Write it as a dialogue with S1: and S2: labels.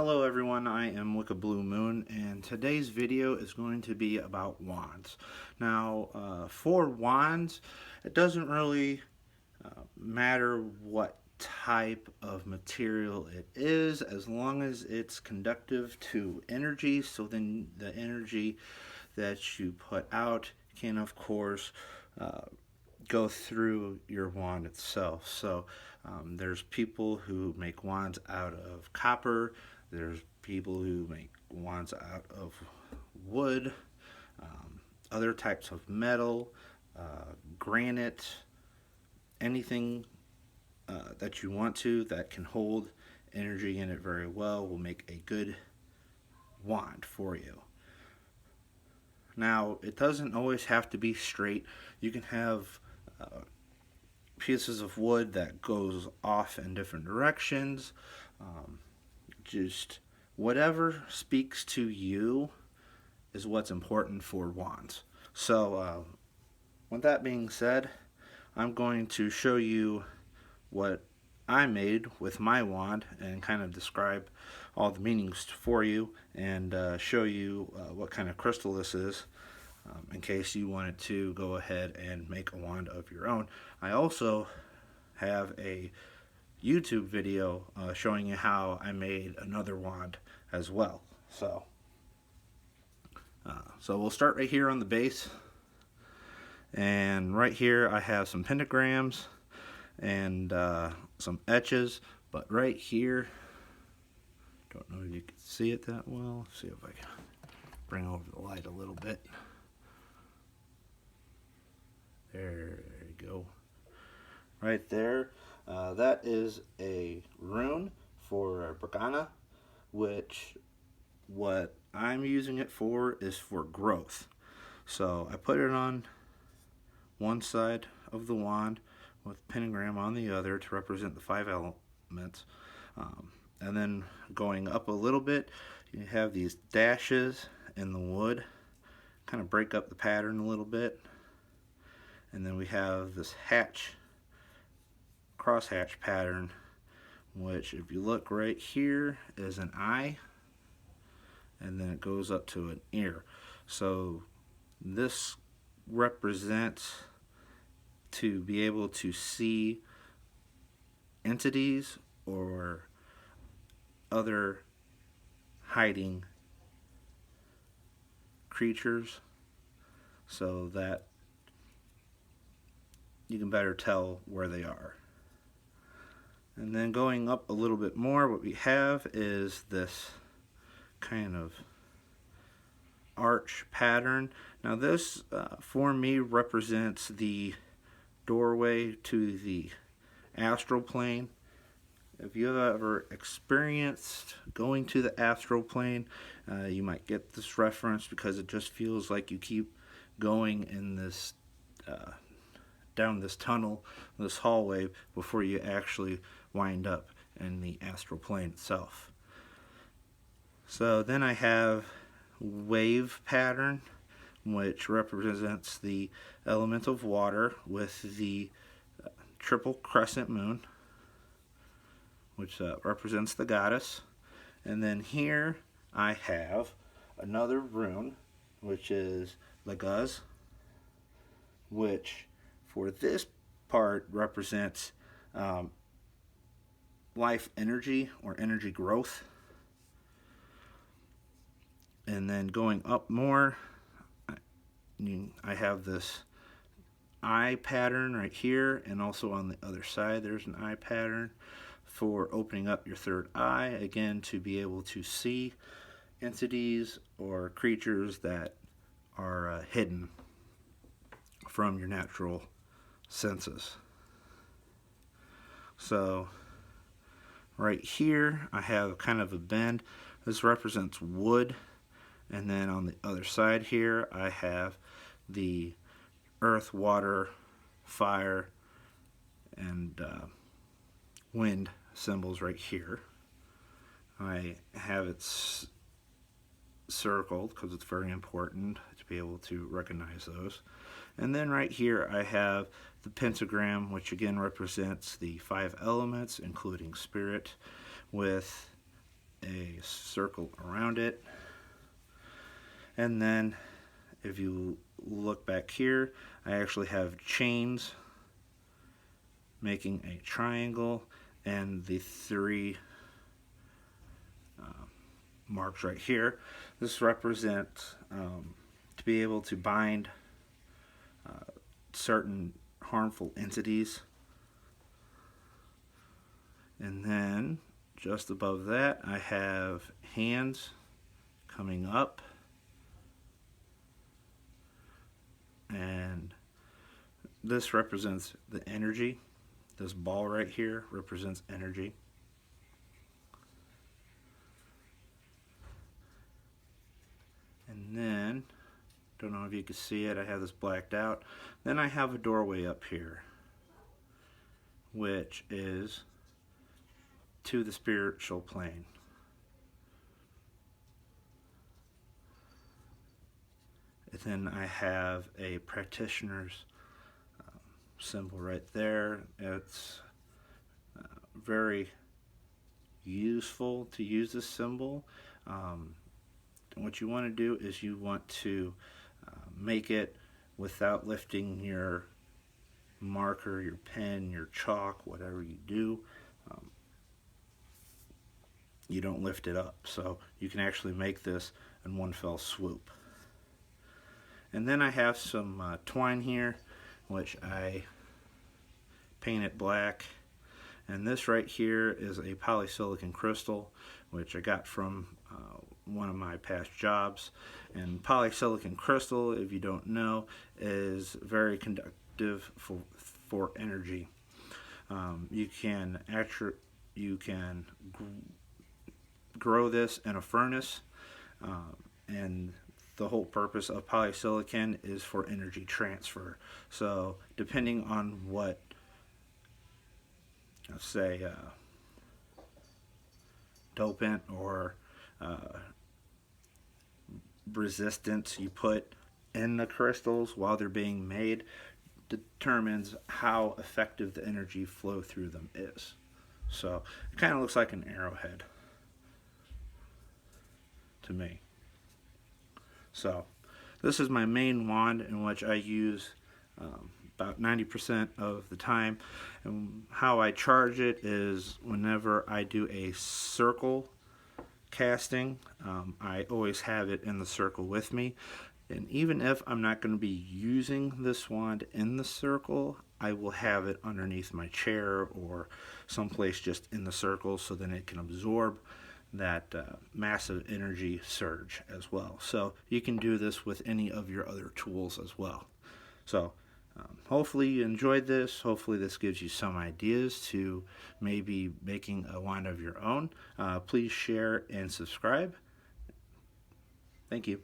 S1: Hello everyone, I am Wicca BluMoon, and today's video is going to be about wands. Now, for wands, it doesn't really matter what type of material it is, as long as it's conductive to energy. So then the energy that you put out can, of course, go through your wand itself. So there's people who make wands out of copper. There's people who make wands out of wood, other types of metal, granite, anything that you want to that can hold energy in it very well will make a good wand for you. Now, it doesn't always have to be straight. You can have pieces of wood that goes off in different directions. Just whatever speaks to you is what's important for wands. So with that being said, I'm going to show you what I made with my wand and kind of describe all the meanings for you, and show you what kind of crystal this is, in case you wanted to go ahead and make a wand of your own. I also have a YouTube video showing you how I made another wand as well. So we'll start right here on the base, and right here I have some pentagrams and some etches, but right here, don't know if you can see it that well. Let's see if I can bring over the light a little bit. There you go. Right there, that is a rune for Bragana, which what I'm using it for is for growth. So I put it on one side of the wand with pentagram on the other to represent the 5 elements. And then going up a little bit, you have these dashes in the wood, kind of break up the pattern a little bit. And then we have this crosshatch pattern, which if you look right here is an eye, and then it goes up to an ear. So this represents to be able to see entities or other hiding creatures, so that you can better tell where they are. And then going up a little bit more, what we have is this kind of arch pattern. Now this for me represents the doorway to the astral plane. If you've ever experienced going to the astral plane, you might get this reference, because it just feels like you keep going in this down this tunnel, this hallway, before you actually wind up in the astral plane itself. So then I have wave pattern, which represents the element of water, with the triple crescent moon, which represents the goddess. And then here I have another rune, which is Leguz, which for this part represents life energy or energy growth. And then going up more, I have this eye pattern right here, and also on the other side there's an eye pattern for opening up your third eye, again to be able to see entities or creatures that are hidden from your natural senses. So right here I have kind of a bend. This represents wood. And then on the other side here I have the earth, water, fire, and wind symbols right here. I have it circled because it's very important to be able to recognize those. And then right here I have the pentagram, which again represents the 5 elements, including spirit, with a circle around it. And then if you look back here, I actually have chains making a triangle, and the three marks right here. This represents to be able to bind certain harmful entities. And then just above that, I have hands coming up, and this represents the energy. This ball right here represents energy. And then, don't know if you can see it, I have this blacked out. Then I have a doorway up here, which is to the spiritual plane. And then I have a practitioner's symbol right there. It's very useful to use this symbol. What you want to do is you want to make it without lifting your marker, your pen, your chalk, whatever you do. You don't lift it up, so you can actually make this in one fell swoop. And then I have some twine here, which I painted black. And this right here is a polysilicon crystal, which I got from one of my past jobs. And polysilicon crystal, if you don't know, is very conductive for energy. You can grow this in a furnace, and the whole purpose of polysilicon is for energy transfer. So depending on what, let's say, dopant or resistance you put in the crystals while they're being made, determines how effective the energy flow through them is. So it kind of looks like an arrowhead to me. So this is my main wand, in which I use about 90% of the time. And how I charge it is whenever I do a circle casting, I always have it in the circle with me. And even if I'm not going to be using this wand in the circle, I will have it underneath my chair or someplace just in the circle, so then it can absorb that massive energy surge as well. So you can do this with any of your other tools as well. So hopefully you enjoyed this. Hopefully this gives you some ideas to maybe making a wand of your own. Please share and subscribe. Thank you.